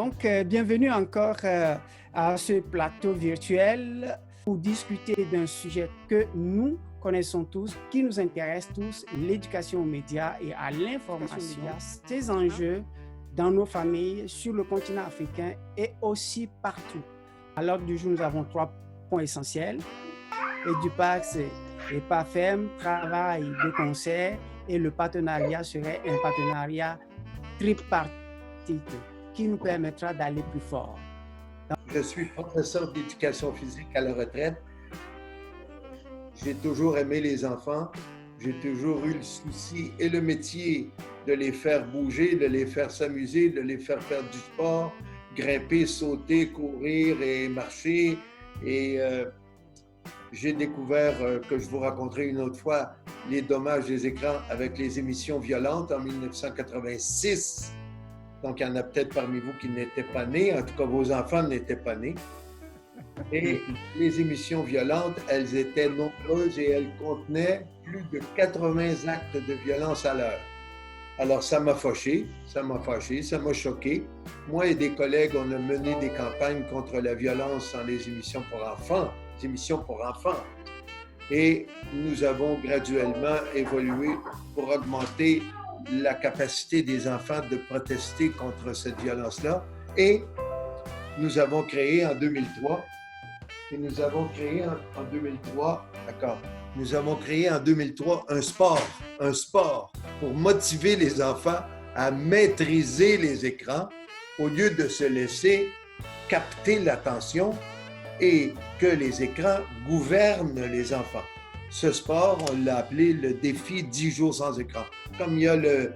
Donc, bienvenue encore à ce plateau virtuel pour discuter d'un sujet que nous connaissons tous, qui nous intéresse tous, l'éducation aux médias et à l'information, ces enjeux dans nos familles, sur le continent africain et aussi partout. À l'ordre du jour, nous avons 3 points essentiels. EduPax et PAFEM travaillent de concert et le partenariat serait un partenariat tripartite qui nous permettra d'aller plus fort. Je suis professeur d'éducation physique à la retraite. J'ai toujours aimé les enfants. J'ai toujours eu le souci et le métier de les faire bouger, de les faire s'amuser, de les faire faire du sport, grimper, sauter, courir et marcher. Et j'ai découvert, que je vous raconterai une autre fois, les dommages des écrans avec les émissions violentes en 1986. Donc, il y en a peut-être parmi vous qui n'étaient pas nés. En tout cas, vos enfants n'étaient pas nés. Et les émissions violentes, elles étaient nombreuses et elles contenaient plus de 80 actes de violence à l'heure. Alors, ça m'a fâché, ça m'a choqué. Moi et des collègues, on a mené des campagnes contre la violence dans les émissions pour enfants, Et nous avons graduellement évolué pour augmenter la capacité des enfants de protester contre cette violence-là. Et nous avons créé en 2003, un sport pour motiver les enfants à maîtriser les écrans au lieu de se laisser capter l'attention et que les écrans gouvernent les enfants. Ce sport, on l'a appelé le défi 10 jours sans écran. Comme il y a le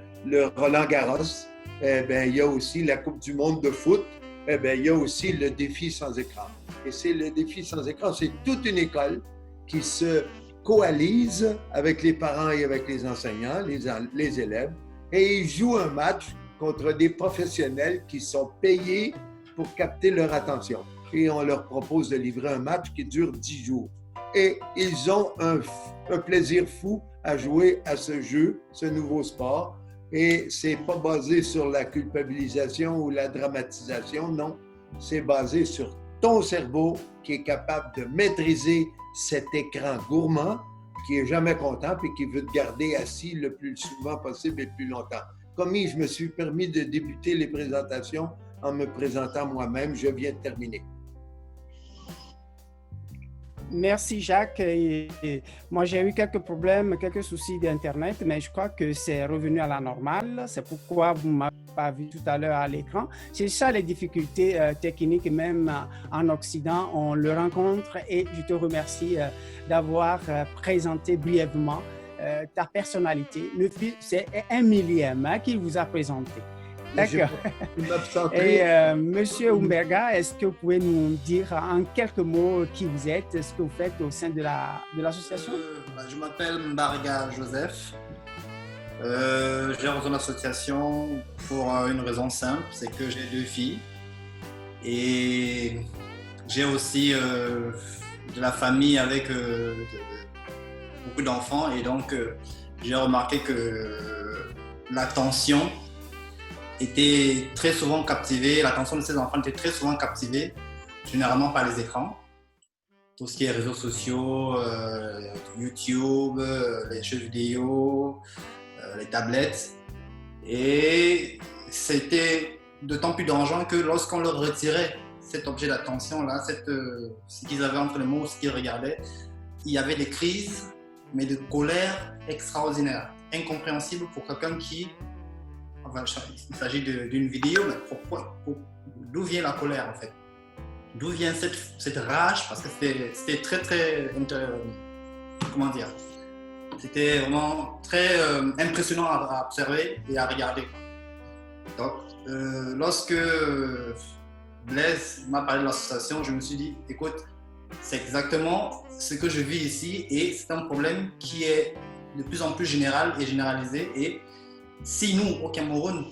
Roland-Garros, il y a aussi la Coupe du monde de foot, il y a aussi le défi sans écran. Et c'est le défi sans écran, c'est toute une école qui se coalise avec les parents et avec les enseignants, les élèves, et ils jouent un match contre des professionnels qui sont payés pour capter leur attention. Et on leur propose de livrer un match qui dure 10 jours. Et ils ont un plaisir fou à jouer à ce jeu, ce nouveau sport. Et c'est pas basé sur la culpabilisation ou la dramatisation, non. C'est basé sur ton cerveau qui est capable de maîtriser cet écran gourmand, qui est jamais content et qui veut te garder assis le plus souvent possible et plus longtemps. Comme je me suis permis de débuter les présentations en me présentant moi-même, je viens de terminer. Merci Jacques. Moi, j'ai eu quelques problèmes, quelques soucis d'Internet, mais je crois que c'est revenu à la normale. C'est pourquoi vous ne m'avez pas vu tout à l'heure à l'écran. C'est ça les difficultés techniques, même en Occident, on le rencontre et je te remercie d'avoir présenté brièvement ta personnalité. C'est un millième qu'il vous a présenté. D'accord. Et Monsieur Umberga, est-ce que vous pouvez nous dire en quelques mots qui vous êtes, ce que vous faites au sein de l'association? Je m'appelle Mbarga Joseph. J'ai rejoint l'association pour une raison simple, c'est que j'ai 2 filles et j'ai aussi de la famille avec beaucoup d'enfants et donc j'ai remarqué que l'attention était très souvent captivée, l'attention de ces enfants était très souvent captivée, généralement par les écrans. Tout ce qui est réseaux sociaux, YouTube, les jeux vidéo, les tablettes. Et c'était d'autant plus dangereux que lorsqu'on leur retirait cet objet d'attention-là, ce qu'ils avaient entre les mains, ce qu'ils regardaient, il y avait des crises, mais de colère extraordinaire, incompréhensible pour quelqu'un qui... il s'agit d'une vidéo, mais d'où vient la colère en fait? D'où vient cette rage? Parce que c'était très, comment dire? C'était vraiment très impressionnant à observer et à regarder. Donc, lorsque Blaise m'a parlé de l'association, je me suis dit, écoute, c'est exactement ce que je vis ici et c'est un problème qui est de plus en plus général et généralisé. Et si nous, au Cameroun,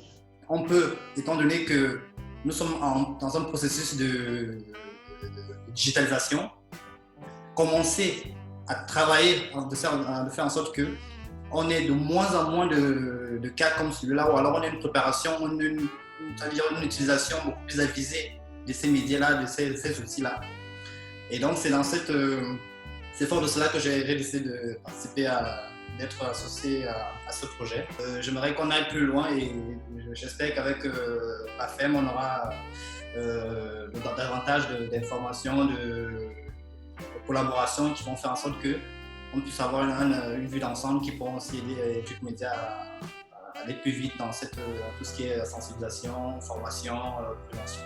on peut, étant donné que nous sommes dans un processus de digitalisation, commencer à travailler, de faire en sorte qu'on ait de moins en moins de cas comme celui-là, ou alors on a une préparation, on a c'est-à-dire une utilisation beaucoup plus avisée de ces médias-là, de ces outils-là. Et donc, c'est fort de cela que j'ai décidé de participer d'être associé à ce projet. J'aimerais qu'on aille plus loin et j'espère qu'avec PAFEM, on aura davantage d'informations, de collaborations qui vont faire en sorte qu'on puisse avoir une vue d'ensemble qui pourront aussi aider Educ Media à aller plus vite dans tout ce qui est sensibilisation, formation, prévention.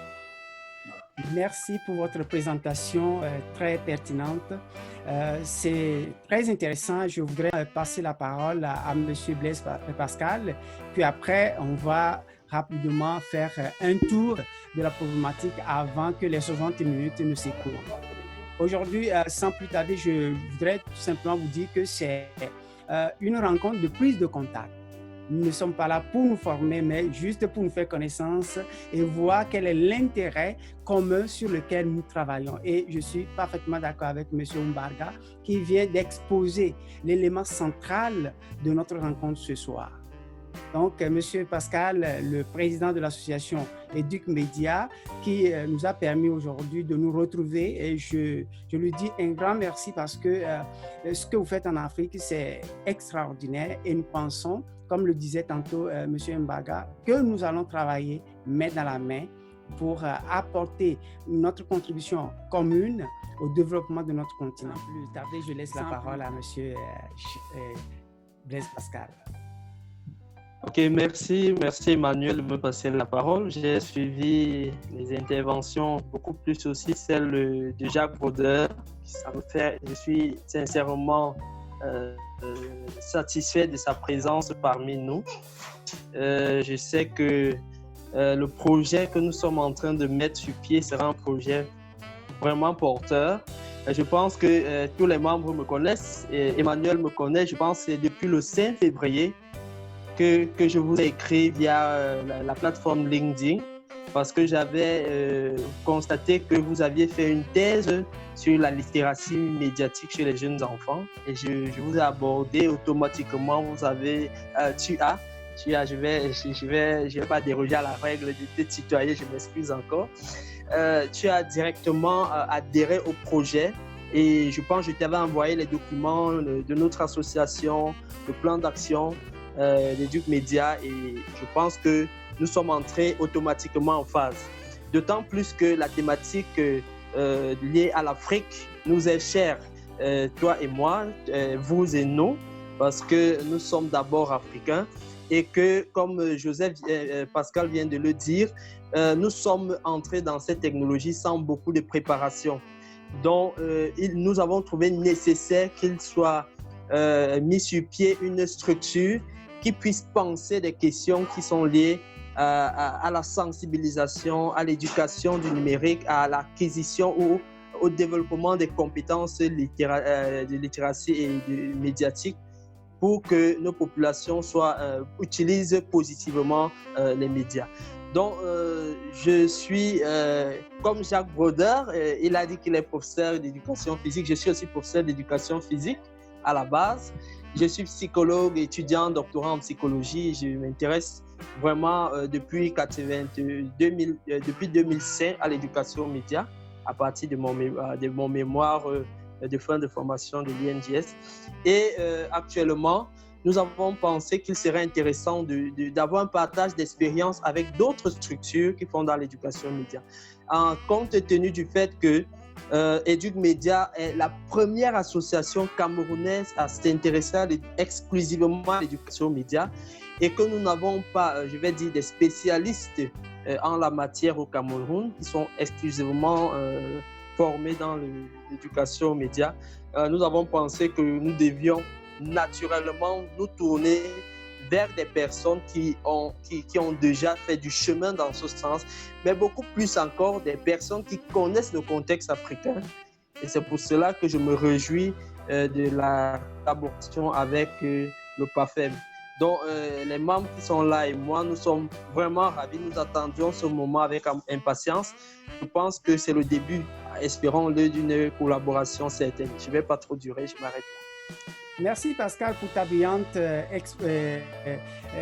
Merci pour votre présentation très pertinente. C'est très intéressant. Je voudrais passer la parole à M. Blaise Pascal. Puis après, on va rapidement faire un tour de la problématique avant que les 60 minutes ne s'écoulent. Aujourd'hui, sans plus tarder, je voudrais tout simplement vous dire que c'est une rencontre de prise de contact. Nous ne sommes pas là pour nous former, mais juste pour nous faire connaissance et voir quel est l'intérêt commun sur lequel nous travaillons. Et je suis parfaitement d'accord avec M. Mbarga qui vient d'exposer l'élément central de notre rencontre ce soir. Donc, M. Pascal, le président de l'association Educ Media, qui nous a permis aujourd'hui de nous retrouver. Et je lui dis un grand merci parce que ce que vous faites en Afrique, c'est extraordinaire. Et nous pensons, comme le disait tantôt M. Mbaga, que nous allons travailler main dans la main pour apporter notre contribution commune au développement de notre continent. Plus tarder, je laisse la parole à M. Blaise Pascal. Ok, merci Emmanuel de me passer la parole. J'ai suivi les interventions, beaucoup plus aussi celle de Jacques Brodeur. Je suis sincèrement satisfait de sa présence parmi nous. Je sais que le projet que nous sommes en train de mettre sur pied sera un projet vraiment porteur. Je pense que tous les membres me connaissent, et Emmanuel me connaît. Je pense que c'est depuis le 5 février que je vous ai écrit via la plateforme LinkedIn parce que j'avais constaté que vous aviez fait une thèse sur la littératie médiatique chez les jeunes enfants et je vous ai abordé automatiquement. Je vais pas déroger à la règle de tutoyer, je m'excuse encore. Tu as directement adhéré au projet et je pense que je t'avais envoyé les documents de notre association, le plan d'action d'Educ Media et je pense que nous sommes entrés automatiquement en phase. D'autant plus que la thématique liée à l'Afrique nous est chère, toi et moi, vous et nous, parce que nous sommes d'abord africains et que, comme Pascal vient de le dire, nous sommes entrés dans cette technologie sans beaucoup de préparation. Donc, nous avons trouvé nécessaire qu'il soit mis sur pied une structure qui puisse penser des questions qui sont liées à la sensibilisation, à l'éducation du numérique, à l'acquisition ou au développement des compétences de littératie et de médiatique pour que nos populations utilisent positivement les médias. Donc, je suis, comme Jacques Brodeur, il a dit qu'il est professeur d'éducation physique. Je suis aussi professeur d'éducation physique à la base. Je suis psychologue, étudiant, doctorant en psychologie. Je m'intéresse vraiment depuis 2005 à l'éducation média à partir de mon mémoire de fin de formation de l'INJS. Et actuellement, nous avons pensé qu'il serait intéressant d'avoir un partage d'expérience avec d'autres structures qui font dans l'éducation média. En compte tenu du fait que Educ Media est la première association camerounaise à s'intéresser exclusivement à l'éducation média et que nous n'avons pas, je vais dire, des spécialistes en la matière au Cameroun qui sont exclusivement formés dans l'éducation média. Nous avons pensé que nous devions naturellement nous tourner vers des personnes qui ont déjà fait du chemin dans ce sens, mais beaucoup plus encore des personnes qui connaissent le contexte africain. Et c'est pour cela que je me réjouis de la collaboration avec le PAFEM. Donc, les membres qui sont là et moi, nous sommes vraiment ravis. Nous attendions ce moment avec impatience. Je pense que c'est le début, espérons-le, d'une collaboration certaine. Je ne vais pas trop durer, je m'arrête là. Merci Pascal pour ta brillante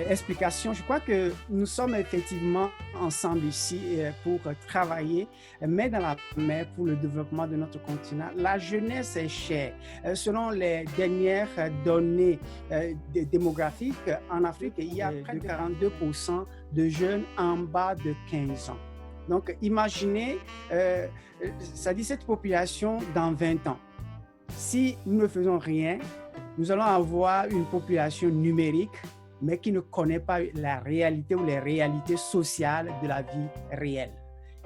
explication. Je crois que nous sommes effectivement ensemble ici pour travailler main dans la main pour le développement de notre continent. La jeunesse est chère. Selon les dernières données démographiques, en Afrique, il y a près de 42% de jeunes en bas de 15 ans. Donc imaginez, ça dit cette population dans 20 ans. Si nous ne faisons rien, nous allons avoir une population numérique, mais qui ne connaît pas la réalité ou les réalités sociales de la vie réelle.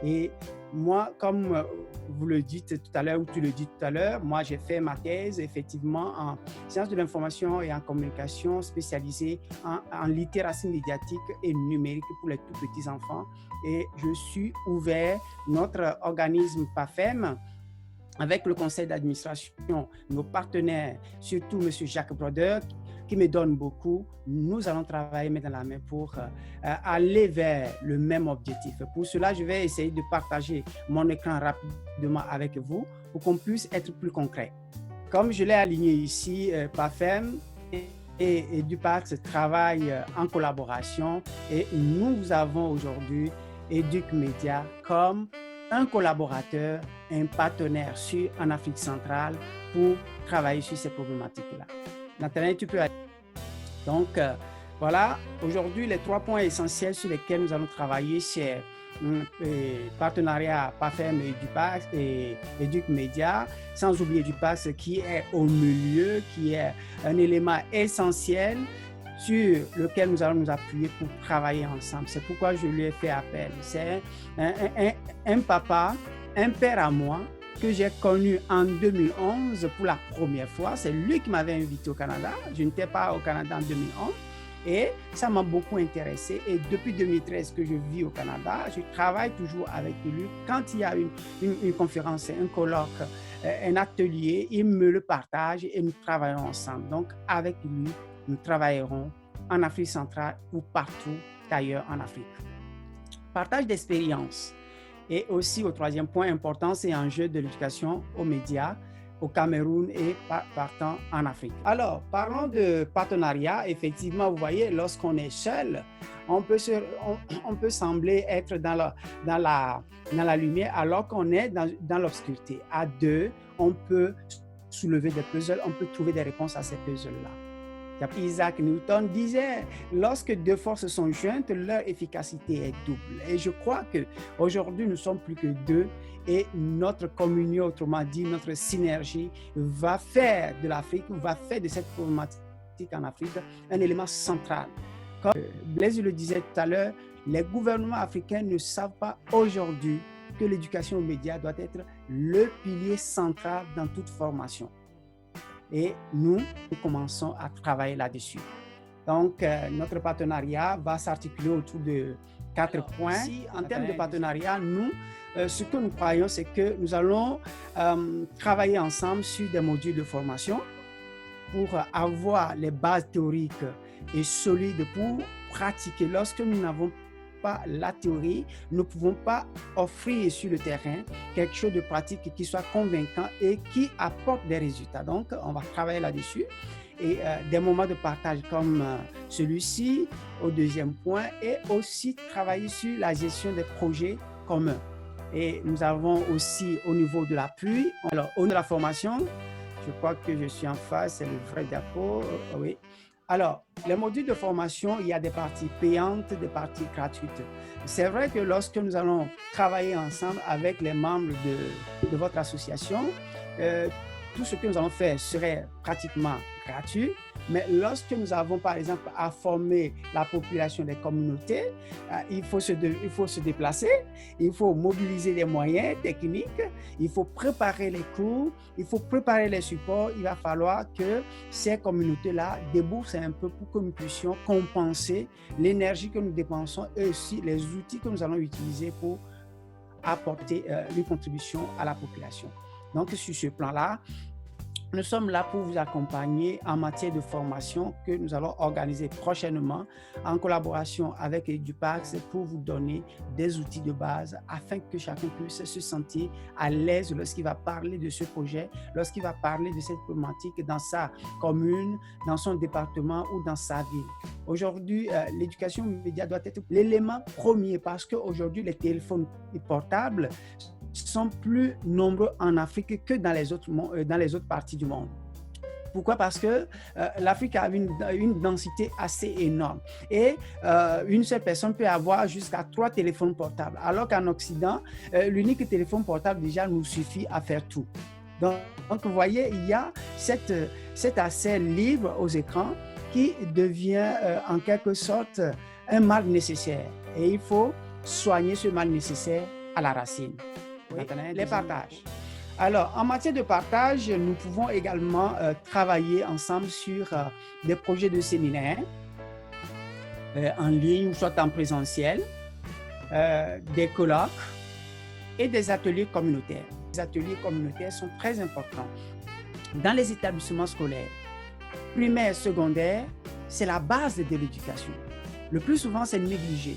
Et moi, comme vous le dites tout à l'heure, ou tu le dis tout à l'heure, moi j'ai fait ma thèse effectivement en sciences de l'information et en communication spécialisée en littératie médiatique et numérique pour les tout petits enfants. Et je suis ouvert, notre organisme PAFEM, avec le conseil d'administration, nos partenaires, surtout M. Jacques Brodeur, qui me donne beaucoup, nous allons travailler main dans la main pour aller vers le même objectif. Pour cela, je vais essayer de partager mon écran rapidement avec vous pour qu'on puisse être plus concret. Comme je l'ai aligné ici, PAFEM et EduPax travaillent en collaboration et nous avons aujourd'hui EducMedia comme un collaborateur, un partenaire en Afrique centrale pour travailler sur ces problématiques-là. Nathanaël, tu peux aller. Donc, voilà, aujourd'hui, les 3 points essentiels sur lesquels nous allons travailler, c'est partenariat PAFEM et EduPax et EducMedia, sans oublier EduPax qui est au milieu, qui est un élément essentiel sur lequel nous allons nous appuyer pour travailler ensemble. C'est pourquoi je lui ai fait appel. C'est un papa, un père à moi que j'ai connu en 2011 pour la première fois. C'est lui qui m'avait invité au Canada. Je n'étais pas au Canada en 2011 et ça m'a beaucoup intéressé. Et depuis 2013 que je vis au Canada, je travaille toujours avec lui. Quand il y a une conférence, un colloque, un atelier, il me le partage et nous travaillons ensemble. Donc, avec lui, nous travaillerons en Afrique centrale ou partout ailleurs en Afrique. Partage d'expérience. Et aussi, au 3e point important, c'est enjeu de l'éducation aux médias au Cameroun et partant en Afrique. Alors, parlons de partenariat. Effectivement, vous voyez, lorsqu'on est seul, on peut sembler être dans la lumière alors qu'on est dans l'obscurité. À deux, on peut soulever des puzzles, on peut trouver des réponses à ces puzzles-là. Isaac Newton disait, lorsque 2 forces sont jointes, leur efficacité est double. Et je crois qu'aujourd'hui, nous sommes plus que 2 et notre communion, autrement dit, notre synergie va faire de l'Afrique, va faire de cette problématique en Afrique un élément central. Comme Blaise le disait tout à l'heure, les gouvernements africains ne savent pas aujourd'hui que l'éducation aux médias doit être le pilier central dans toute formation. Et nous commençons à travailler là-dessus. Donc, notre partenariat va s'articuler autour de 4 points. Ici, en termes de partenariat, nous, ce que nous croyons, c'est que nous allons travailler ensemble sur des modules de formation pour avoir les bases théoriques et solides pour pratiquer. Lorsque nous n'avons pas la théorie, nous ne pouvons pas offrir sur le terrain quelque chose de pratique qui soit convaincant et qui apporte des résultats. Donc, on va travailler là-dessus et des moments de partage comme celui-ci au 2e point et aussi travailler sur la gestion des projets communs. Et nous avons aussi au niveau de l'appui, alors au niveau de la formation, je crois que je suis en face, c'est le vrai d'accord, oui. Alors, les modules de formation, il y a des parties payantes, des parties gratuites. C'est vrai que lorsque nous allons travailler ensemble avec les membres de votre association, tout ce que nous allons faire serait pratiquement gratuit. Mais lorsque nous avons, par exemple, à former la population des communautés, il faut se déplacer, il faut mobiliser les moyens techniques, il faut préparer les cours, il faut préparer les supports. Il va falloir que ces communautés-là déboursent un peu pour que nous puissions compenser l'énergie que nous dépensons et aussi les outils que nous allons utiliser pour apporter une contribution à la population. Donc, sur ce plan-là, nous sommes là pour vous accompagner en matière de formation que nous allons organiser prochainement en collaboration avec EduPax pour vous donner des outils de base afin que chacun puisse se sentir à l'aise lorsqu'il va parler de ce projet, lorsqu'il va parler de cette problématique dans sa commune, dans son département ou dans sa ville. Aujourd'hui, l'éducation média doit être l'élément premier parce qu'aujourd'hui, les téléphones portables sont plus nombreux en Afrique que dans les autres parties du monde. Pourquoi? Parce que l'Afrique a une densité assez énorme et une seule personne peut avoir jusqu'à 3 téléphones portables, alors qu'en Occident, l'unique téléphone portable déjà nous suffit à faire tout. Donc vous voyez, il y a cet accès libre aux écrans qui devient en quelque sorte un mal nécessaire et il faut soigner ce mal nécessaire à la racine. Oui, les partages. Alors, en matière de partage, nous pouvons également travailler ensemble sur des projets de séminaires en ligne ou soit en présentiel, des colloques et des ateliers communautaires. Les ateliers communautaires sont très importants dans les établissements scolaires. Primaire, secondaire, c'est la base de l'éducation. Le plus souvent, c'est négligé.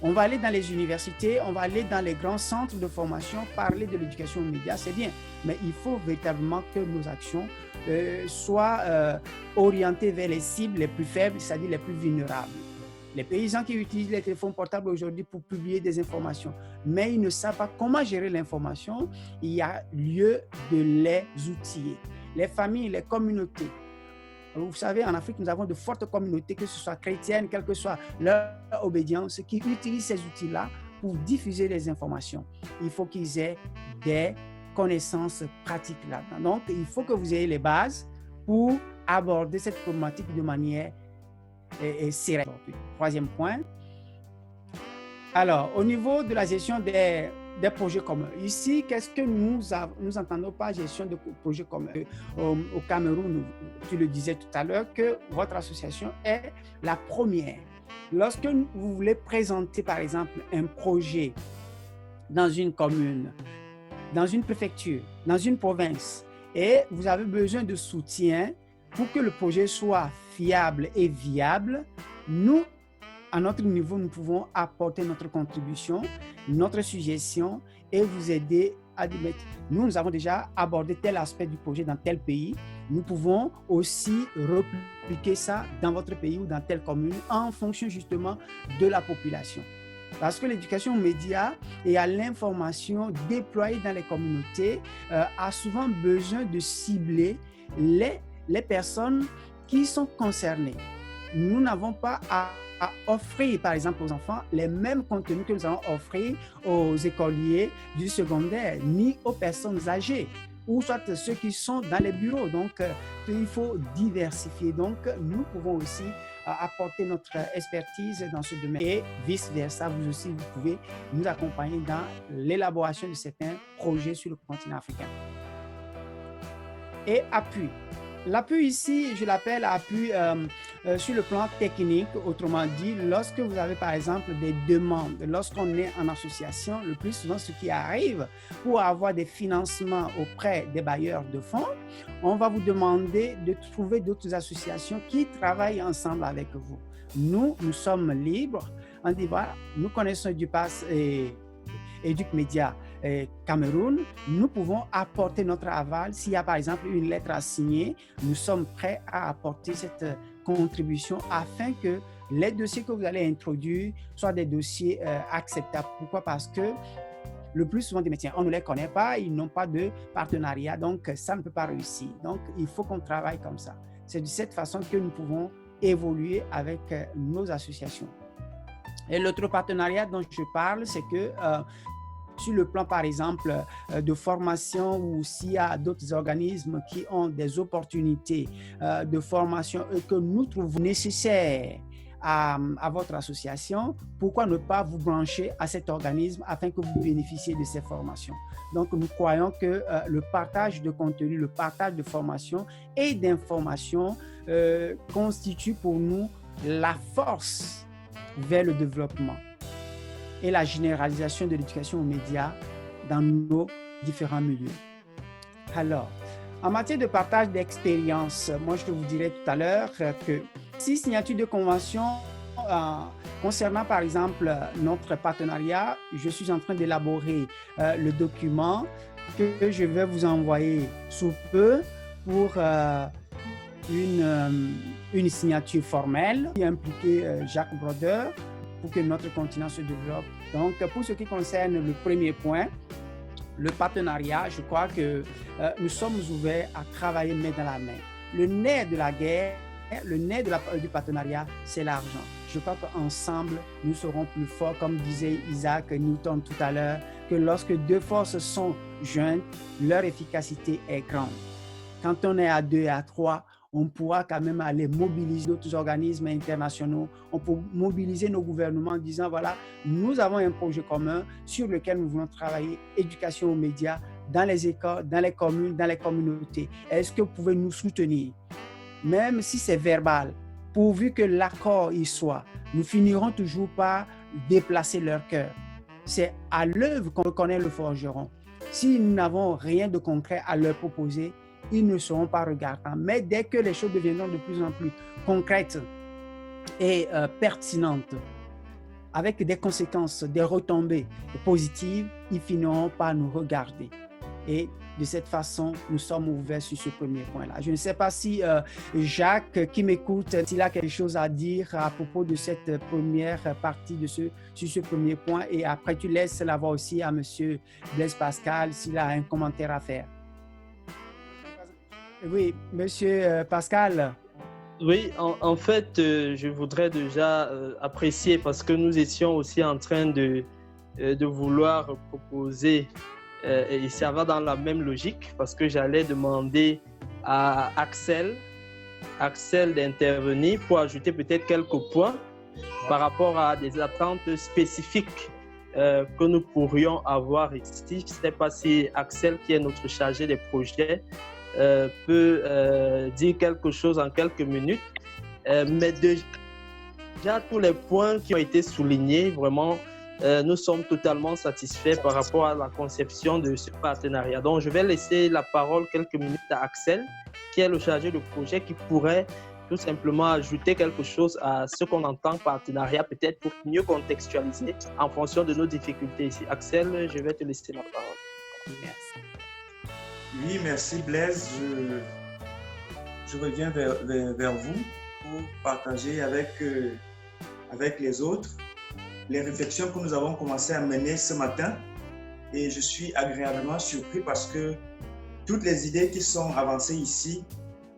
On va aller dans les universités, on va aller dans les grands centres de formation, parler de l'éducation aux médias, c'est bien. Mais il faut véritablement que nos actions soient orientées vers les cibles les plus faibles, c'est-à-dire les plus vulnérables. Les paysans qui utilisent les téléphones portables aujourd'hui pour publier des informations, mais ils ne savent pas comment gérer l'information, il y a lieu de les outiller. Les familles, les communautés. Vous savez, en Afrique, nous avons de fortes communautés, que ce soit chrétiennes, quelle que soit leur obédience, qui utilisent ces outils-là pour diffuser les informations. Il faut qu'ils aient des connaissances pratiques là-dedans. Donc, il faut que vous ayez les bases pour aborder cette problématique de manière sereine. Troisième point. Alors, au niveau de la gestion des projets communs. Ici, qu'est-ce que nous entendons par gestion de projets communs? Au Cameroun, tu le disais tout à l'heure, que votre association est la première. Lorsque vous voulez présenter, par exemple, un projet dans une commune, dans une préfecture, dans une province, et vous avez besoin de soutien pour que le projet soit fiable et viable, nous, à notre niveau, nous pouvons apporter notre contribution, notre suggestion et vous aider à dire, nous avons déjà abordé tel aspect du projet dans tel pays. Nous pouvons aussi repliquer ça dans votre pays ou dans telle commune en fonction justement de la population. Parce que l'éducation aux médias et à l'information déployée dans les communautés a souvent besoin de cibler les personnes qui sont concernées. Nous n'avons pas à offrir, par exemple, aux enfants les mêmes contenus que nous allons offrir aux écoliers du secondaire, ni aux personnes âgées, ou soit ceux qui sont dans les bureaux. Donc, il faut diversifier. Donc, nous pouvons aussi apporter notre expertise dans ce domaine et vice-versa. Vous aussi, vous pouvez nous accompagner dans l'élaboration de certains projets sur le continent africain. Et appui. L'appui ici, je l'appelle appui sur le plan technique. Autrement dit, lorsque vous avez par exemple des demandes, lorsqu'on est en association, le plus souvent ce qui arrive pour avoir des financements auprès des bailleurs de fonds, on va vous demander de trouver d'autres associations qui travaillent ensemble avec vous. Nous sommes libres. On dit voilà, nous connaissons EduPax et EduCmedia Cameroun, nous pouvons apporter notre aval. S'il y a par exemple une lettre à signer, nous sommes prêts à apporter cette contribution afin que les dossiers que vous allez introduire soient des dossiers acceptables. Pourquoi? Parce que le plus souvent des médecins, on ne les connaît pas, ils n'ont pas de partenariat, donc ça ne peut pas réussir. Donc il faut qu'on travaille comme ça. C'est de cette façon que nous pouvons évoluer avec nos associations. Et l'autre partenariat dont je parle, c'est que sur le plan, par exemple, de formation ou s'il y a d'autres organismes qui ont des opportunités de formation et que nous trouvons nécessaires à votre association, pourquoi ne pas vous brancher à cet organisme afin que vous bénéficiez de ces formations? Donc, nous croyons que le partage de contenu, le partage de formation et d'informations constitue pour nous la force vers le développement et la généralisation de l'éducation aux médias dans nos différents milieux. Alors, En matière de partage d'expérience, moi je vous dirais tout à l'heure que si signature de convention concernant par exemple notre partenariat, je suis en train d'élaborer le document que je vais vous envoyer sous peu pour une signature formelle qui implique Jacques Brodeur pour que notre continent se développe. Donc, pour ce qui concerne le premier point, le partenariat, je crois que nous sommes ouverts à travailler main dans la main. Le nerf de la guerre, le nerf du partenariat, c'est l'argent. Je crois qu'ensemble, nous serons plus forts, comme disait Isaac Newton tout à l'heure, que lorsque deux forces sont jointes, leur efficacité est grande. Quand on est à 2 et à 3, on pourra quand même aller mobiliser d'autres organismes internationaux. On peut mobiliser nos gouvernements en disant, voilà, nous avons un projet commun sur lequel nous voulons travailler, éducation aux médias, dans les écoles, dans les communes, dans les communautés. Est-ce que vous pouvez nous soutenir? Même si c'est verbal, pourvu que l'accord y soit, nous finirons toujours par déplacer leur cœur. C'est à l'œuvre qu'on reconnaît le forgeron. Si nous n'avons rien de concret à leur proposer, ils ne seront pas regardants. Mais dès que les choses deviendront de plus en plus concrètes et pertinentes, avec des conséquences, des retombées positives, ils finiront par nous regarder. Et de cette façon, nous sommes ouverts sur ce premier point-là. Je ne sais pas si Jacques, qui m'écoute, s'il a quelque chose à dire à propos de cette première partie sur ce premier point. Et après, tu laisses la voix aussi à M. Blaise Pascal s'il a un commentaire à faire. Oui, Monsieur Pascal. Oui, en fait, je voudrais déjà apprécier parce que nous étions aussi en train de vouloir proposer et ça va dans la même logique parce que j'allais demander à Axel d'intervenir pour ajouter peut-être quelques points par rapport à des attentes spécifiques que nous pourrions avoir ici. Je ne sais pas si Axel, qui est notre chargé des projets, peut dire quelque chose en quelques minutes. Mais déjà, tous les points qui ont été soulignés, vraiment, nous sommes totalement satisfaits par rapport à la conception de ce partenariat. Donc, je vais laisser la parole quelques minutes à Axel, qui est le chargé de projet, qui pourrait tout simplement ajouter quelque chose à ce qu'on entend partenariat, peut-être pour mieux contextualiser en fonction de nos difficultés ici. Axel, je vais te laisser la parole. Merci. Oui, merci Blaise. Je reviens vers vous pour partager avec les autres les réflexions que nous avons commencé à mener ce matin. Et je suis agréablement surpris parce que toutes les idées qui sont avancées ici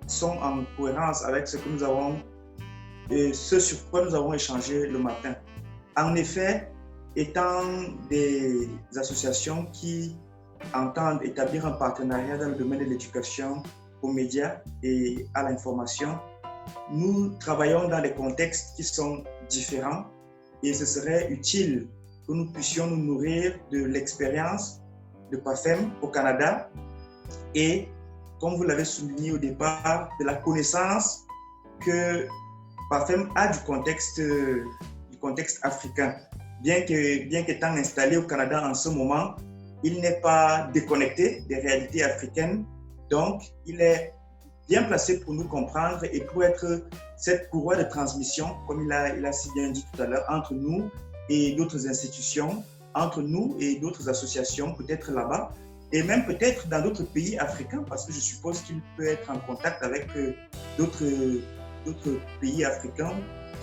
sont en cohérence avec ce que nous avons et ce sur quoi nous avons échangé le matin. En effet, étant des associations qui entendent établir un partenariat dans le domaine de l'éducation aux médias et à l'information, nous travaillons dans des contextes qui sont différents et ce serait utile que nous puissions nous nourrir de l'expérience de PAFEM au Canada et, comme vous l'avez souligné au départ, de la connaissance que PAFEM a du contexte africain. Bien qu'étant installé au Canada en ce moment, il n'est pas déconnecté des réalités africaines, donc il est bien placé pour nous comprendre et pour être cette courroie de transmission, comme il a si bien dit tout à l'heure, entre nous et d'autres institutions, entre nous et d'autres associations, peut-être là-bas, et même peut-être dans d'autres pays africains, parce que je suppose qu'il peut être en contact avec d'autres pays africains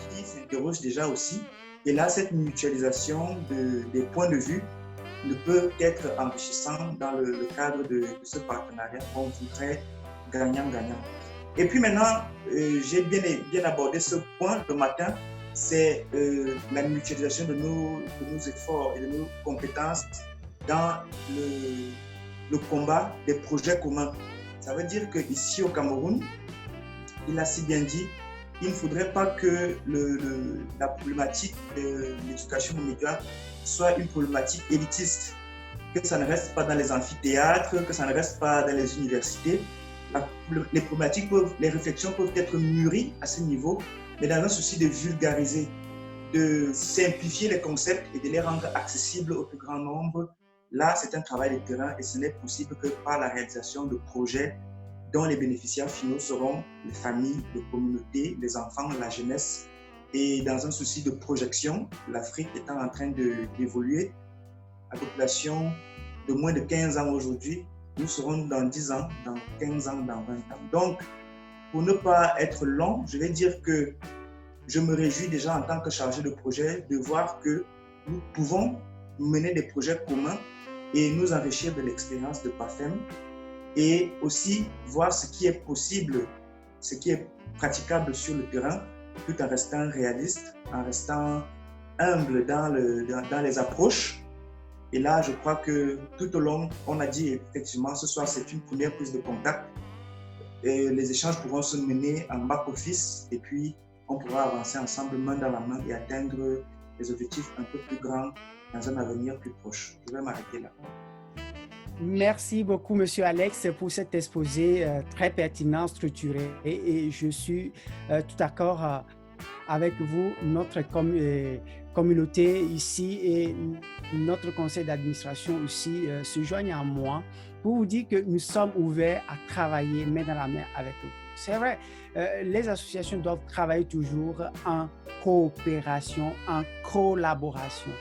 qui s'interrogent déjà aussi. Et là, cette mutualisation des points de vue ne peut être enrichissant dans le cadre de ce partenariat qu'on voudrait gagnant-gagnant. Et puis maintenant, j'ai bien abordé ce point le matin, c'est la mutualisation de nos efforts et de nos compétences dans le combat des projets communs. Ça veut dire qu'ici au Cameroun, il a si bien dit, il ne faudrait pas que la problématique de l'éducation aux médias soit une problématique élitiste, que ça ne reste pas dans les amphithéâtres, que ça ne reste pas dans les universités. Les problématiques les réflexions peuvent être mûries à ce niveau, mais dans un souci de vulgariser, de simplifier les concepts et de les rendre accessibles au plus grand nombre. Là, c'est un travail de terrain et ce n'est possible que par la réalisation de projets dont les bénéficiaires finaux seront les familles, les communautés, les enfants, la jeunesse. Et dans un souci de projection, l'Afrique étant en train d'évoluer, la population de moins de 15 ans aujourd'hui, nous serons dans 10 ans, dans 15 ans, dans 20 ans. Donc, pour ne pas être long, je vais dire que je me réjouis déjà en tant que chargé de projet de voir que nous pouvons mener des projets communs et nous enrichir de l'expérience de PAFEM et aussi voir ce qui est possible, ce qui est praticable sur le terrain, tout en restant réaliste, en restant humble dans les approches. Et là, je crois que tout au long, on a dit effectivement, ce soir, c'est une première prise de contact. Et les échanges pourront se mener en back-office et puis on pourra avancer ensemble main dans la main et atteindre des objectifs un peu plus grands dans un avenir plus proche. Je vais m'arrêter là. Merci beaucoup, Monsieur Alex, pour cet exposé très pertinent, structuré. Et je suis tout d'accord avec vous, notre communauté ici et notre conseil d'administration ici se joignent à moi pour vous dire que nous sommes ouverts à travailler main dans la main avec vous. C'est vrai, les associations doivent travailler toujours en coopération, en collaboration.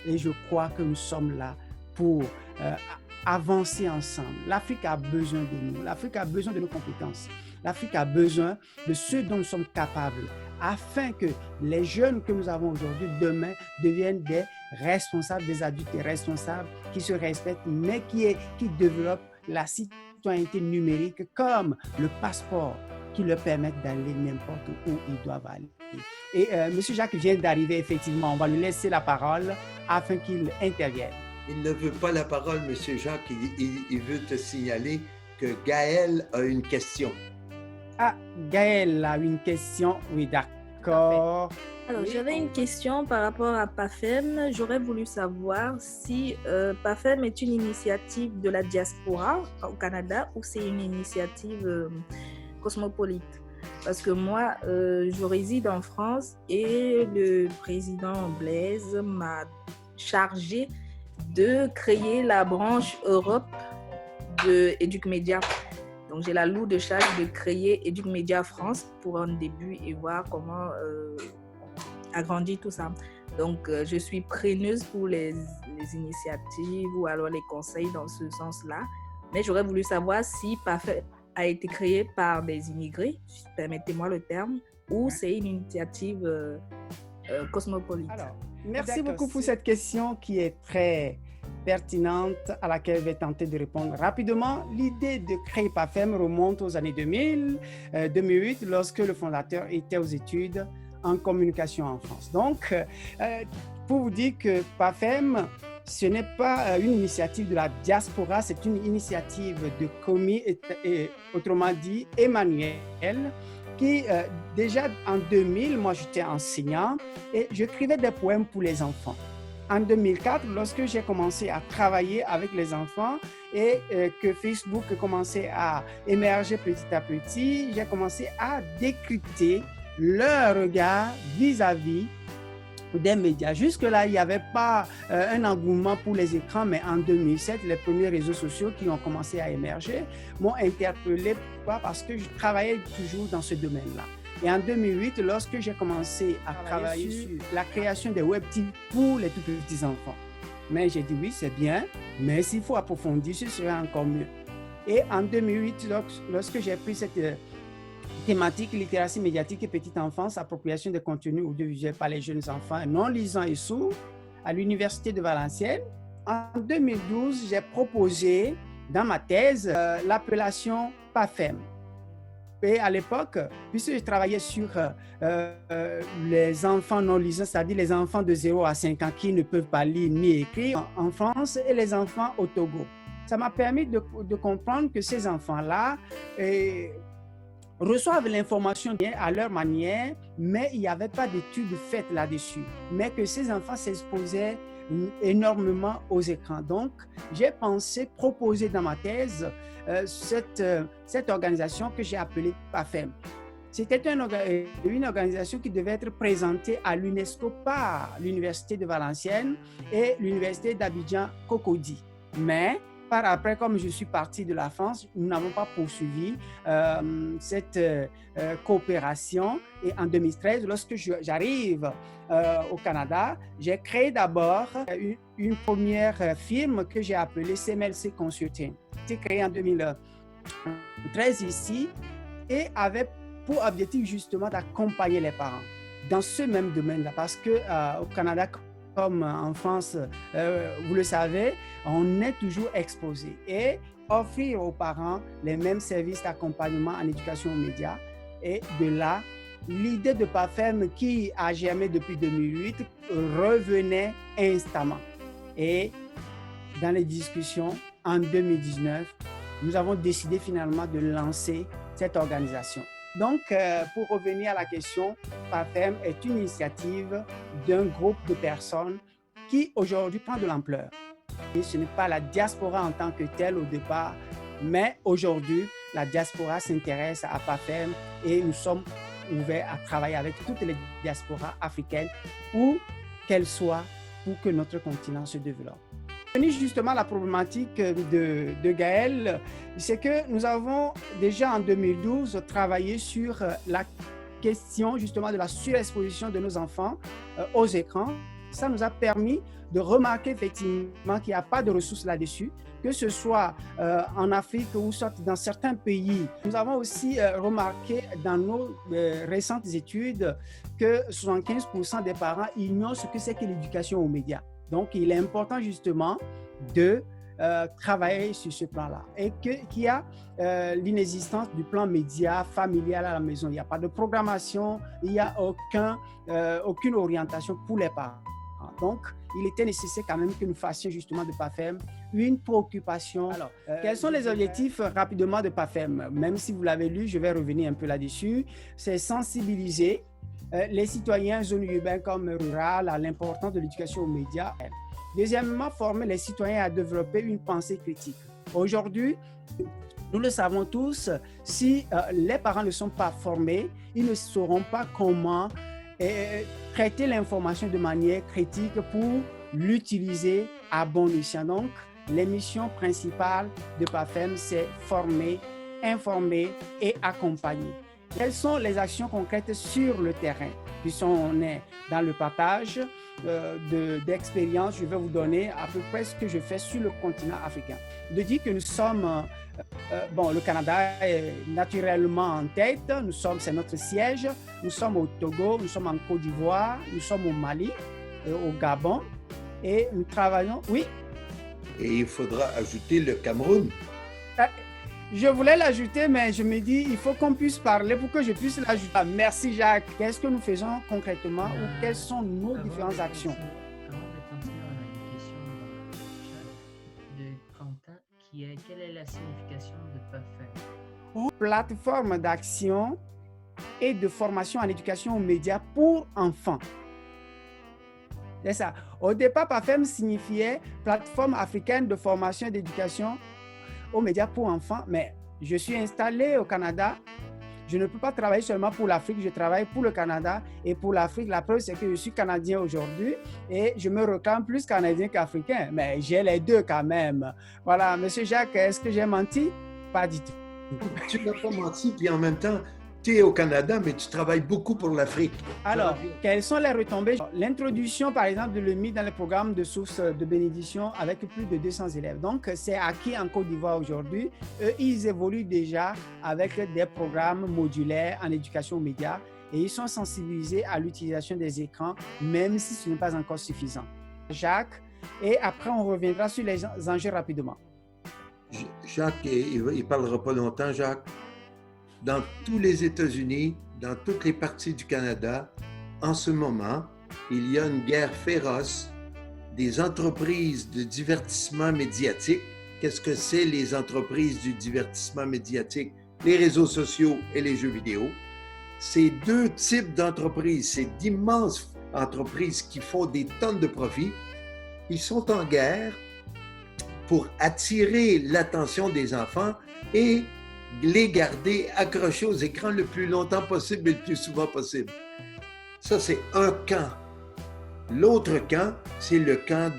Et je crois que nous sommes là pour avancer ensemble. L'Afrique a besoin de nous. L'Afrique a besoin de nos compétences. L'Afrique a besoin de ce dont nous sommes capables afin que les jeunes que nous avons aujourd'hui, demain, deviennent des responsables, des adultes responsables qui se respectent, mais qui développent la citoyenneté numérique comme le passeport qui leur permettent d'aller n'importe où ils doivent aller. Et M. Jacques vient d'arriver, effectivement. On va lui laisser la parole afin qu'il intervienne. Il ne veut pas la parole, M. Jacques. Il veut te signaler que Gaël a une question. Ah, Gaël a une question. Oui, d'accord. Alors, j'avais une question par rapport à PAFEM. J'aurais voulu savoir si PAFEM est une initiative de la diaspora au Canada ou c'est une initiative cosmopolite. Parce que moi, je réside en France et le président Blaise m'a chargé de créer la branche Europe de Educmedia. Donc, j'ai la lourde charge de créer Educmedia France pour un début et voir comment agrandir tout ça. Donc, je suis preneuse pour les initiatives ou alors les conseils dans ce sens-là. Mais j'aurais voulu savoir si PAFEM a été créé par des immigrés, permettez-moi le terme, ou c'est une initiative cosmopolite. Alors, merci beaucoup pour cette question qui est très pertinente à laquelle je vais tenter de répondre rapidement. L'idée de créer PAFEM remonte aux années 2008, lorsque le fondateur était aux études en communication en France. Donc, pour vous dire que PAFEM, ce n'est pas une initiative de la diaspora, c'est une initiative de Komi, autrement dit Emmanuel, qui déjà en 2000, moi j'étais enseignant et j'écrivais des poèmes pour les enfants. En 2004, lorsque j'ai commencé à travailler avec les enfants et que Facebook commençait à émerger petit à petit, j'ai commencé à décrypter leur regard vis-à-vis des médias. Jusque-là, il n'y avait pas un engouement pour les écrans, mais en 2007, les premiers réseaux sociaux qui ont commencé à émerger m'ont interpellé. Pourquoi? Parce que je travaillais toujours dans ce domaine-là. Et en 2008, lorsque j'ai commencé à travailler sur la création des web TV pour les tout petits enfants, mais j'ai dit oui, c'est bien, mais s'il faut approfondir, ce serait encore mieux. Et en 2008, lorsque j'ai pris cette thématique littératie médiatique et petite enfance, appropriation des contenus audiovisuels par les jeunes enfants non lisants et sourds à l'Université de Valenciennes, en 2012, j'ai proposé dans ma thèse l'appellation PAFEM. Et à l'époque, puisque je travaillais sur les enfants non lisants, c'est-à-dire les enfants de 0 à 5 ans qui ne peuvent pas lire ni écrire en France et les enfants au Togo. Ça m'a permis de comprendre que ces enfants-là reçoivent l'information bien à leur manière, mais il n'y avait pas d'études faites là-dessus. Mais que ces enfants s'exposaient énormément aux écrans. Donc, j'ai pensé proposer dans ma thèse cette organisation que j'ai appelée PAFEM. C'était une organisation qui devait être présentée à l'UNESCO par l'Université de Valenciennes et l'Université d'Abidjan Cocody. Mais par après, comme je suis parti de la France, nous n'avons pas poursuivi cette coopération. Et en 2013, lorsque j'arrive au Canada, j'ai créé d'abord une première firme que j'ai appelée CMLC Consulting. C'était créé en 2013 ici et avait pour objectif justement d'accompagner les parents dans ce même domaine-là. Parce qu'au Canada, comme en France, vous le savez, on est toujours exposé. Et offrir aux parents les mêmes services d'accompagnement en éducation aux médias. Et de là, l'idée de PAFEM qui a germé depuis 2008 revenait instamment. Et dans les discussions, en 2019, nous avons décidé finalement de lancer cette organisation. Donc, pour revenir à la question, PAFEM est une initiative d'un groupe de personnes qui aujourd'hui prend de l'ampleur. Et ce n'est pas la diaspora en tant que telle au départ, mais aujourd'hui, la diaspora s'intéresse à PAFEM et nous sommes ouverts à travailler avec toutes les diasporas africaines, où qu'elles soient, pour que notre continent se développe. Justement, la problématique de Gaël, c'est que nous avons déjà en 2012 travaillé sur la question justement de la surexposition de nos enfants aux écrans. Ça nous a permis de remarquer effectivement qu'il n'y a pas de ressources là-dessus, que ce soit en Afrique ou soit dans certains pays. Nous avons aussi remarqué dans nos récentes études que 75% des parents ignorent ce que c'est que l'éducation aux médias. Donc, il est important justement de travailler sur ce plan-là et qu'il y a l'inexistence du plan média familial à la maison. Il n'y a pas de programmation, il n'y a aucune orientation pour les parents. Donc, il était nécessaire quand même que nous fassions justement de PAFEM une préoccupation. Alors, quels sont les objectifs rapidement de PAFEM? Même si vous l'avez lu, je vais revenir un peu là-dessus. C'est sensibiliser les citoyens zones urbaines comme rurales à l'importance de l'éducation aux médias. Deuxièmement, former les citoyens à développer une pensée critique. Aujourd'hui, nous le savons tous, si les parents ne sont pas formés, ils ne sauront pas comment traiter l'information de manière critique pour l'utiliser à bon escient. Donc, les missions principales de PAFEM, c'est former, informer et accompagner. Quelles sont les actions concrètes sur le terrain? Puisqu'on est dans le partage d'expériences, je vais vous donner à peu près ce que je fais sur le continent africain. De dire que nous sommes, le Canada est naturellement en tête, c'est notre siège, nous sommes au Togo, nous sommes en Côte d'Ivoire, nous sommes au Mali, au Gabon, et nous travaillons, oui. Et il faudra ajouter le Cameroun. Je voulais l'ajouter, mais je me dis, il faut qu'on puisse parler pour que je puisse l'ajouter. Merci Jacques. Qu'est-ce que nous faisons concrètement ou quelles sont nos différentes actions? Avant de continuer, on a une question de Quentin qui est: quelle est la signification de PAFEM? Plateforme d'action et de formation en éducation aux médias pour enfants. C'est ça. Au départ, PAFEM signifiait Plateforme africaine de formation et d'éducation aux médias pour enfants, mais je suis installé au Canada. Je ne peux pas travailler seulement pour l'Afrique, je travaille pour le Canada et pour l'Afrique. La preuve, c'est que je suis Canadien aujourd'hui et je me réclame plus Canadien qu'Africain, mais j'ai les deux quand même. Voilà, Monsieur Jacques, est-ce que j'ai menti? Pas du tout. Tu n'as pas menti, puis en même temps, tu es au Canada, mais tu travailles beaucoup pour l'Afrique. Alors, quelles sont les retombées? L'introduction, par exemple, de l'EMI dans le programme de sources de bénédiction avec plus de 200 élèves. Donc, c'est acquis en Côte d'Ivoire aujourd'hui. Eux, ils évoluent déjà avec des programmes modulaires en éducation aux médias et ils sont sensibilisés à l'utilisation des écrans, même si ce n'est pas encore suffisant. Jacques, et après, on reviendra sur les enjeux rapidement. Jacques, il ne parlera pas longtemps, Jacques. Dans tous les États-Unis, dans toutes les parties du Canada, en ce moment, il y a une guerre féroce des entreprises de divertissement médiatique. Qu'est-ce que c'est les entreprises du divertissement médiatique? Les réseaux sociaux et les jeux vidéo. Ces deux types d'entreprises, ces d'immenses entreprises qui font des tonnes de profits, ils sont en guerre pour attirer l'attention des enfants et les garder accrochés aux écrans le plus longtemps possible et le plus souvent possible. Ça, c'est un camp. L'autre camp, c'est le camp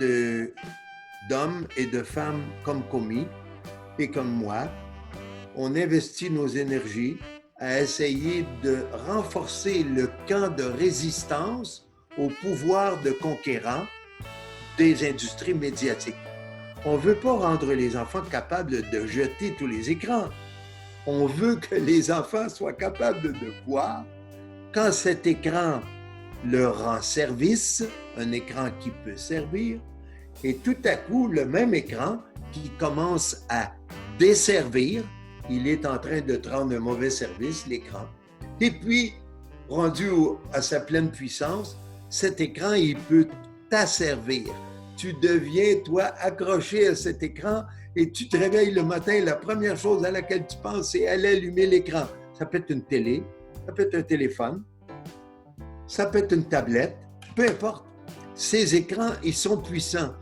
d'hommes et de femmes comme Komi et comme moi, on investit nos énergies à essayer de renforcer le camp de résistance au pouvoir de conquérant des industries médiatiques. On ne veut pas rendre les enfants capables de jeter tous les écrans. On veut que les enfants soient capables de voir quand cet écran leur rend service, un écran qui peut servir, et tout à coup, le même écran qui commence à desservir, il est en train de te rendre un mauvais service, l'écran. Et puis, rendu à sa pleine puissance, cet écran, il peut t'asservir. Tu deviens, toi, accroché à cet écran et tu te réveilles le matin, la première chose à laquelle tu penses, c'est aller allumer l'écran. Ça peut être une télé, ça peut être un téléphone, ça peut être une tablette, peu importe. Ces écrans, ils sont puissants.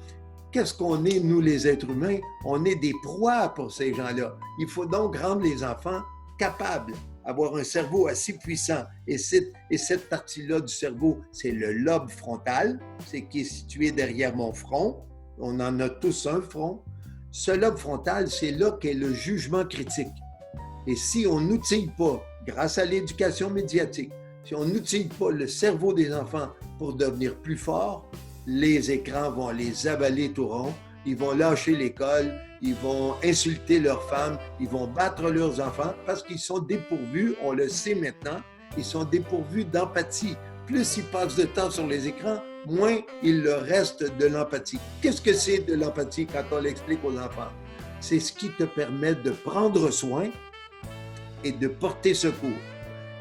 Qu'est-ce qu'on est, nous, les êtres humains? On est des proies pour ces gens-là. Il faut donc rendre les enfants capables d'avoir un cerveau assez puissant. Et cette partie-là du cerveau, c'est le lobe frontal, c'est qui est situé derrière mon front. On en a tous un front. Ce lobe frontal, c'est là qu'est le jugement critique. Et si on n'outille pas, grâce à l'éducation médiatique, si on n'utilise pas le cerveau des enfants pour devenir plus forts, les écrans vont les avaler tout rond, ils vont lâcher l'école, ils vont insulter leurs femmes, ils vont battre leurs enfants parce qu'ils sont dépourvus, on le sait maintenant, ils sont dépourvus d'empathie. Plus ils passent de temps sur les écrans, moins il leur reste de l'empathie. Qu'est-ce que c'est de l'empathie quand on l'explique aux enfants? C'est ce qui te permet de prendre soin et de porter secours.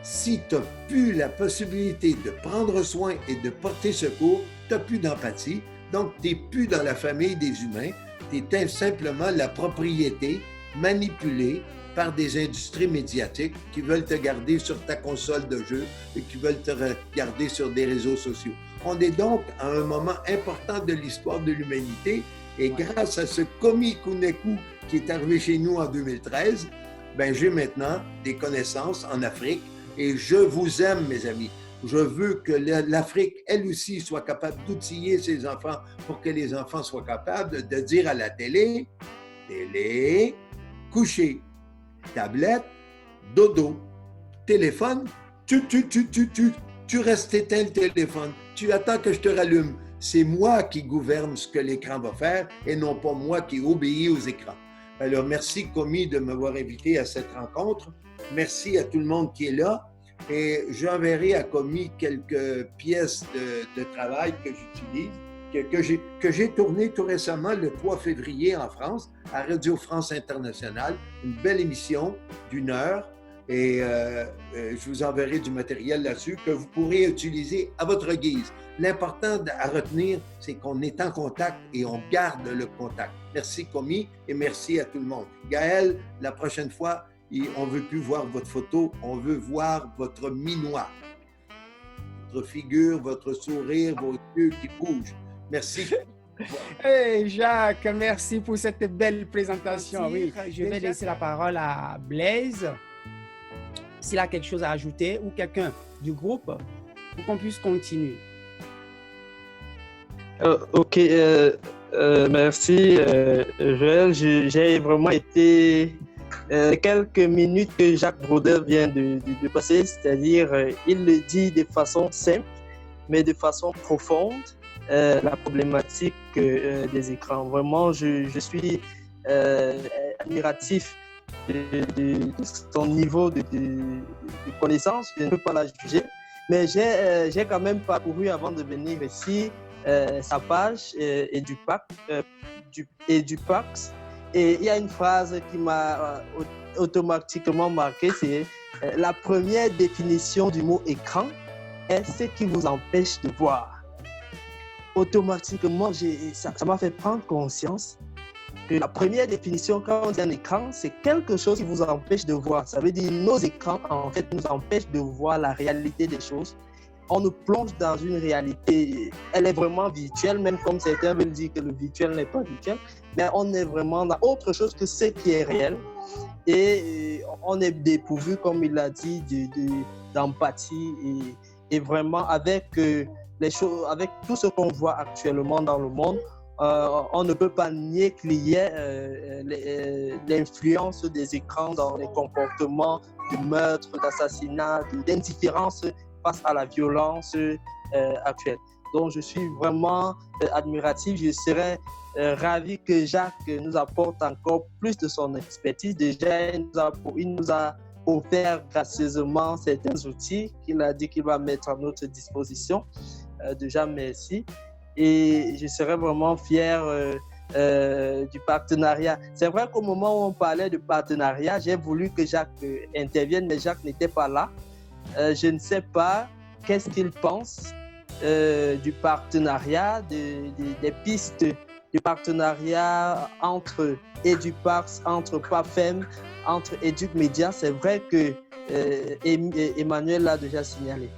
Si tu n'as plus la possibilité de prendre soin et de porter secours, tu n'as plus d'empathie, donc tu n'es plus dans la famille des humains, tu es simplement la propriété manipulée par des industries médiatiques qui veulent te garder sur ta console de jeu et qui veulent te garder sur des réseaux sociaux. On est donc à un moment important de l'histoire de l'humanité et grâce à ce Komi Kuneku qui est arrivé chez nous en 2013, ben j'ai maintenant des connaissances en Afrique et je vous aime, mes amis. Je veux que l'Afrique, elle aussi, soit capable d'outiller ses enfants pour que les enfants soient capables de dire à la télé, coucher, tablette, dodo, téléphone, tu restes éteint le téléphone, tu attends que je te rallume. C'est moi qui gouverne ce que l'écran va faire et non pas moi qui obéis aux écrans. Alors, merci Komi de m'avoir invité à cette rencontre. Merci à tout le monde qui est là. Et j'enverrai à Komi quelques pièces de travail que j'utilise, que j'ai tourné tout récemment le 3 février en France, à Radio France Internationale, une belle émission d'1 heure. Et je vous enverrai du matériel là-dessus que vous pourrez utiliser à votre guise. L'important à retenir, c'est qu'on est en contact et on garde le contact. Merci Komi et merci à tout le monde. Gaël, la prochaine fois, on ne veut plus voir votre photo, on veut voir votre minois, votre figure, votre sourire, vos yeux qui bougent. Merci. Hey Jacques, merci pour cette belle présentation. Oui, je vais laisser la parole à Blaise. S'il a quelque chose à ajouter ou quelqu'un du groupe pour qu'on puisse continuer. Ok, merci Joël. J'ai vraiment été quelques minutes que Jacques Brodeur vient de passer, c'est-à-dire il le dit de façon simple mais de façon profonde, la problématique des écrans. Vraiment, je suis admiratif de son niveau de connaissance. Je ne peux pas la juger, mais j'ai quand même parcouru avant de venir ici sa page Edupax. Et il y a une phrase qui m'a automatiquement marqué, c'est la première définition du mot écran est ce qui vous empêche de voir. Automatiquement, ça m'a fait prendre conscience que la première définition, quand on dit un écran, c'est quelque chose qui vous empêche de voir. Ça veut dire que nos écrans, en fait, nous empêchent de voir la réalité des choses. On nous plonge dans une réalité, elle est vraiment virtuelle, même comme certains veulent dire que le virtuel n'est pas virtuel, mais on est vraiment dans autre chose que ce qui est réel. Et on est dépourvu, comme il l'a dit, d'empathie et vraiment avec les choses, avec tout ce qu'on voit actuellement dans le monde, on ne peut pas nier qu'il y ait l'influence des écrans dans les comportements de meurtre, d'assassinat, d'indifférence face à la violence actuelle. Donc, je suis vraiment admiratif. Je serais ravi que Jacques nous apporte encore plus de son expertise. Déjà, il nous a offert gracieusement certains outils qu'il a dit qu'il va mettre à notre disposition. Déjà, merci. Et je serais vraiment fier du partenariat. C'est vrai qu'au moment où on parlait de partenariat, j'ai voulu que Jacques intervienne, mais Jacques n'était pas là. Je ne sais pas qu'est-ce qu'il pense du partenariat, des pistes du partenariat entre EduPax, entre PAFEM, entre EducMedia. C'est vrai que Emmanuel l'a déjà signalé.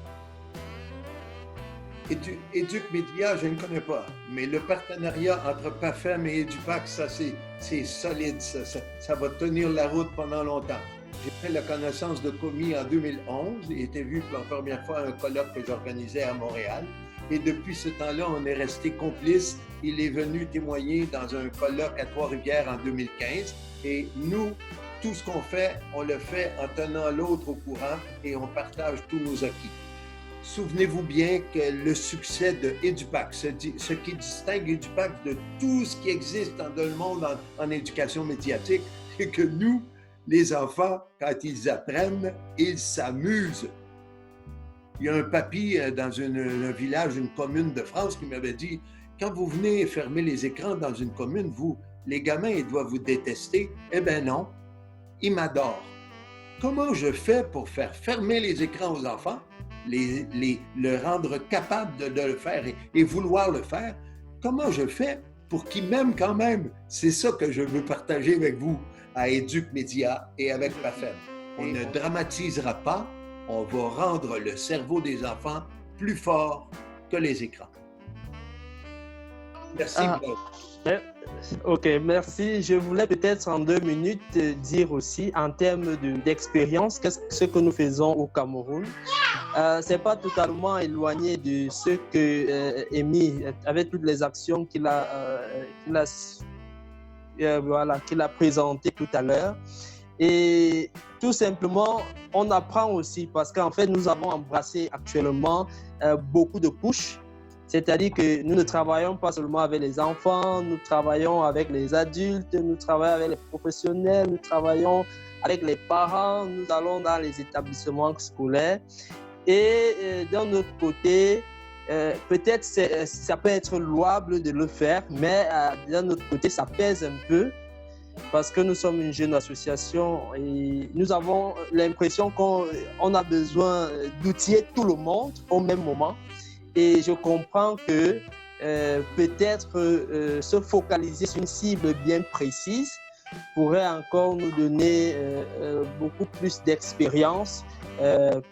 EducMedia, je ne connais pas, mais le partenariat entre PAFEM et EduPax, ça c'est solide, ça va tenir la route pendant longtemps. J'ai fait la connaissance de Komi en 2011. Il était vu pour la première fois à un colloque que j'organisais à Montréal. Et depuis ce temps-là, on est resté complices. Il est venu témoigner dans un colloque à Trois-Rivières en 2015. Et nous, tout ce qu'on fait, on le fait en tenant l'autre au courant et on partage tous nos acquis. Souvenez-vous bien que le succès de EduPax, ce qui distingue EduPax de tout ce qui existe dans le monde en éducation médiatique, c'est que nous, les enfants, quand ils apprennent, ils s'amusent. Il y a un papy dans un village, une commune de France qui m'avait dit, quand vous venez fermer les écrans dans une commune, les gamins, ils doivent vous détester. Eh bien non, ils m'adorent. Comment je fais pour faire fermer les écrans aux enfants, le rendre capable de le faire et vouloir le faire? Comment je fais pour qu'ils m'aiment quand même? C'est ça que je veux partager avec vous à EducMedia et avec PAFEM. On ne dramatisera pas, on va rendre le cerveau des enfants plus fort que les écrans. Merci. Ok, merci. Je voulais peut-être en 2 minutes dire aussi en termes d'expérience, ce que nous faisons au Cameroun. Ce n'est pas totalement éloigné de ce que Amy, avec toutes les actions qu'il a présentées tout à l'heure. Et tout simplement, on apprend aussi parce qu'en fait, nous avons embrassé actuellement beaucoup de couches. C'est-à-dire que nous ne travaillons pas seulement avec les enfants, nous travaillons avec les adultes, nous travaillons avec les professionnels, nous travaillons avec les parents, nous allons dans les établissements scolaires. Et d'un autre côté, peut-être ça peut être louable de le faire, mais d'un autre côté, ça pèse un peu parce que nous sommes une jeune association et nous avons l'impression qu'on a besoin d'outiller tout le monde au même moment. Et je comprends que peut-être se focaliser sur une cible bien précise pourrait encore nous donner beaucoup plus d'expérience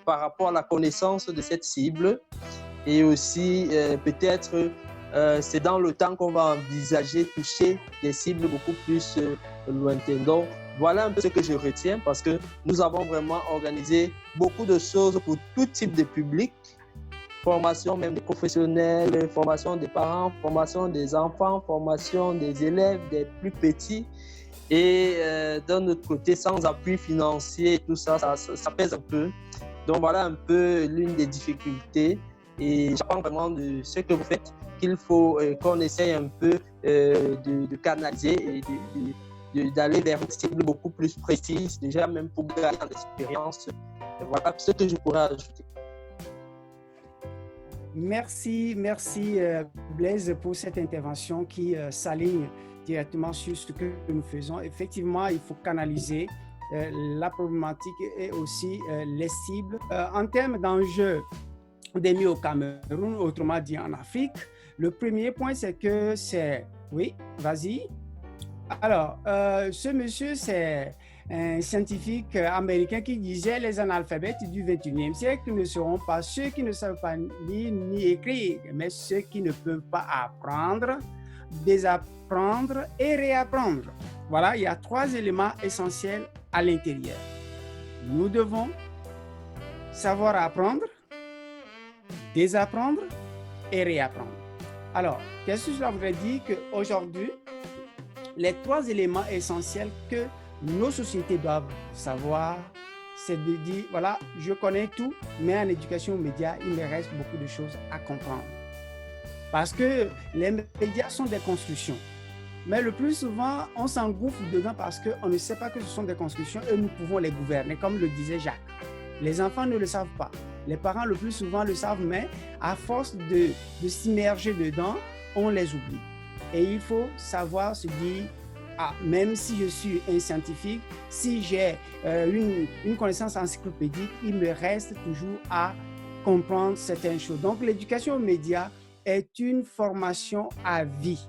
par rapport à la connaissance de cette cible. Et aussi, peut-être, c'est dans le temps qu'on va envisager toucher des cibles beaucoup plus lointaines. Donc, voilà un peu ce que je retiens parce que nous avons vraiment organisé beaucoup de choses pour tout type de public. Formation même des professionnels, formation des parents, formation des enfants, formation des élèves, des plus petits. Et d'un autre côté, sans appui financier, tout ça, ça pèse un peu. Donc voilà un peu l'une des difficultés. Et j'apprends vraiment de ce que vous faites, qu'il faut qu'on essaye un peu de canaliser et d'aller vers une cible beaucoup plus précise, déjà même pour gagner en expérience. Voilà ce que je pourrais ajouter. Merci Blaise pour cette intervention qui s'aligne directement sur ce que nous faisons. Effectivement, il faut canaliser la problématique et aussi les cibles. En termes d'enjeux endémiques au Cameroun, autrement dit en Afrique, le premier point, c'est que c'est... Oui, vas-y. Alors, ce monsieur, c'est un scientifique américain qui disait les analphabètes du 21e siècle ne seront pas ceux qui ne savent pas lire ni écrire, mais ceux qui ne peuvent pas apprendre, désapprendre et réapprendre. Voilà, il y a 3 éléments essentiels à l'intérieur. Nous devons savoir apprendre, désapprendre et réapprendre. Alors, qu'est-ce que cela voudrait dire? Qu'aujourd'hui, les 3 éléments essentiels que nos sociétés doivent savoir, c'est de dire, voilà, je connais tout, mais en éducation aux médias, il me reste beaucoup de choses à comprendre. Parce que les médias sont des constructions. Mais le plus souvent, on s'engouffre dedans parce qu'on ne sait pas que ce sont des constructions et nous pouvons les gouverner, comme le disait Jacques. Les enfants ne le savent pas. Les parents, le plus souvent, le savent, mais à force de s'immerger dedans, on les oublie. Et il faut savoir se dire, même si je suis un scientifique, si j'ai une connaissance encyclopédique, il me reste toujours à comprendre certaines choses. Donc, l'éducation aux médias est une formation à vie.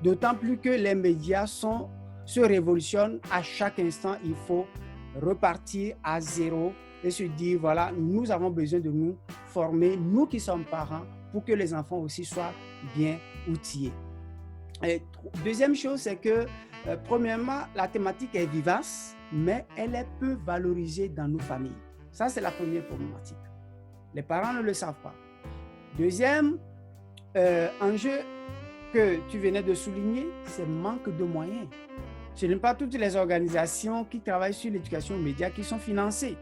D'autant plus que les médias se révolutionnent à chaque instant. Il faut repartir à zéro et se dire, voilà, nous avons besoin de nous former, nous qui sommes parents, pour que les enfants aussi soient bien outillés. Et deuxième chose, c'est que, premièrement, la thématique est vivace, mais elle est peu valorisée dans nos familles. Ça, c'est la première problématique. Les parents ne le savent pas. Deuxième enjeu que tu venais de souligner, c'est le manque de moyens. Ce n'est pas toutes les organisations qui travaillent sur l'éducation aux médias qui sont financées.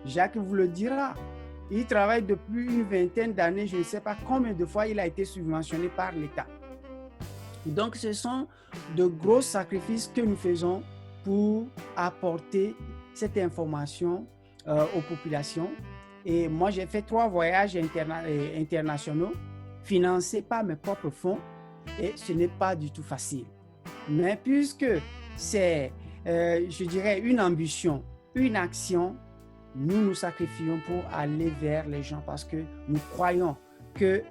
Jacques vous le dira. Il travaille depuis une vingtaine d'années, je ne sais pas combien de fois il a été subventionné par l'État. Donc, ce sont de gros sacrifices que nous faisons pour apporter cette information aux populations. Et moi, j'ai fait 3 voyages internationaux financés par mes propres fonds. Et ce n'est pas du tout facile. Mais puisque c'est, je dirais, une ambition, une action, nous nous sacrifions pour aller vers les gens parce que nous croyons que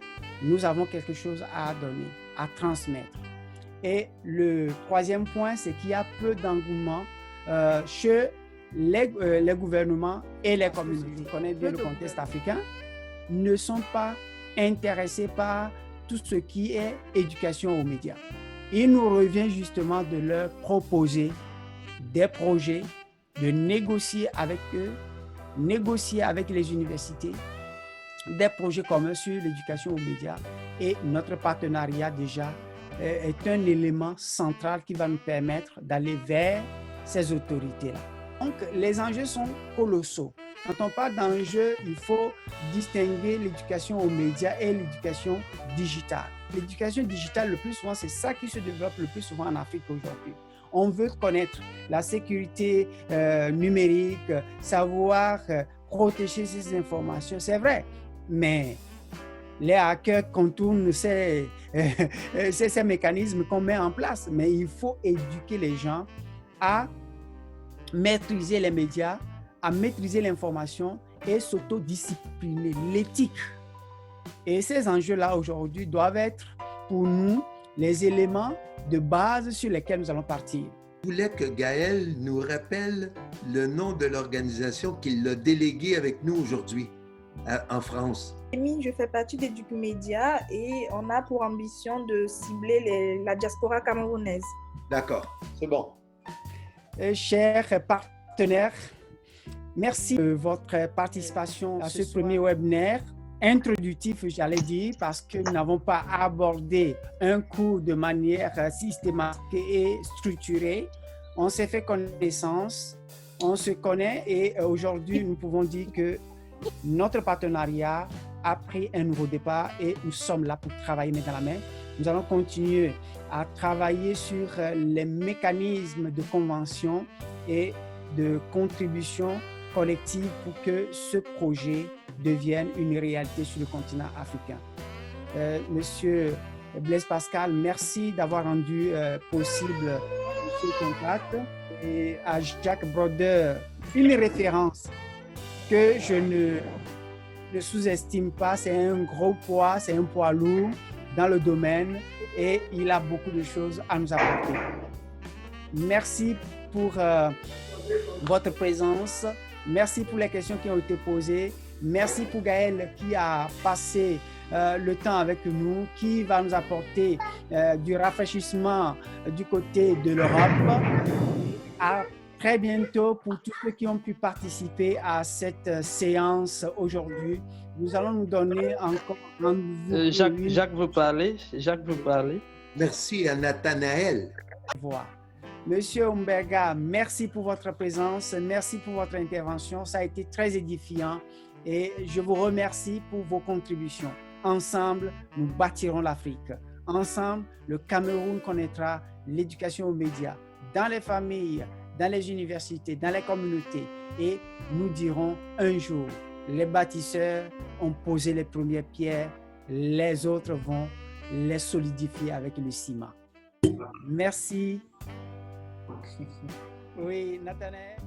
nous avons quelque chose à donner, à transmettre. Et le troisième point, c'est qu'il y a peu d'engouement chez les gouvernements et les communautés. Je connais bien le contexte africain, ne sont pas intéressés par tout ce qui est éducation aux médias. Il nous revient justement de leur proposer des projets, de négocier avec eux, négocier avec les universités, des projets communs sur l'éducation aux médias. Et notre partenariat déjà est un élément central qui va nous permettre d'aller vers ces autorités-là. Donc, les enjeux sont colossaux. Quand on parle d'enjeux, il faut distinguer l'éducation aux médias et l'éducation digitale. L'éducation digitale, le plus souvent, c'est ça qui se développe le plus souvent en Afrique aujourd'hui. On veut connaître la sécurité numérique, savoir protéger ces informations, c'est vrai, mais les hackers contournent ces mécanismes qu'on met en place. Mais il faut éduquer les gens à maîtriser les médias, à maîtriser l'information et s'autodiscipliner, l'éthique. Et ces enjeux-là aujourd'hui doivent être pour nous les éléments de base sur lesquels nous allons partir. Je voulais que Gaël nous rappelle le nom de l'organisation qu'il a déléguée avec nous aujourd'hui en France. Je fais partie d'Educumedia et on a pour ambition de cibler la diaspora camerounaise. D'accord, c'est bon. Chers partenaires, merci de votre participation à ce premier webinaire introductif, j'allais dire, parce que nous n'avons pas abordé un cours de manière systématique et structurée. On s'est fait connaissance, on se connaît et aujourd'hui, nous pouvons dire que notre partenariat a pris un nouveau départ et nous sommes là pour travailler main dans la main. Nous allons continuer à travailler sur les mécanismes de convention et de contribution collective pour que ce projet devienne une réalité sur le continent africain. Monsieur Blaise Pascal, merci d'avoir rendu possible ce contact. Et à Jacques Brodeur, une référence que je ne sous-estime pas, c'est un gros poids, c'est un poids lourd dans le domaine et il a beaucoup de choses à nous apporter. Merci pour votre présence, merci pour les questions qui ont été posées, merci pour Gaël qui a passé le temps avec nous, qui va nous apporter du rafraîchissement du côté de l'Europe. À très bientôt pour tous ceux qui ont pu participer à cette séance aujourd'hui. Nous allons nous donner encore rendez-vous. Jacques veut parler. Merci à Nathanaël. Monsieur Umberga, merci pour votre présence, merci pour votre intervention. Ça a été très édifiant et je vous remercie pour vos contributions. Ensemble, nous bâtirons l'Afrique. Ensemble, le Cameroun connaîtra l'éducation aux médias, dans les familles, dans les universités, dans les communautés. Et nous dirons un jour, les bâtisseurs ont posé les premières pierres, les autres vont les solidifier avec le ciment. Merci. Oui, Nathanaël.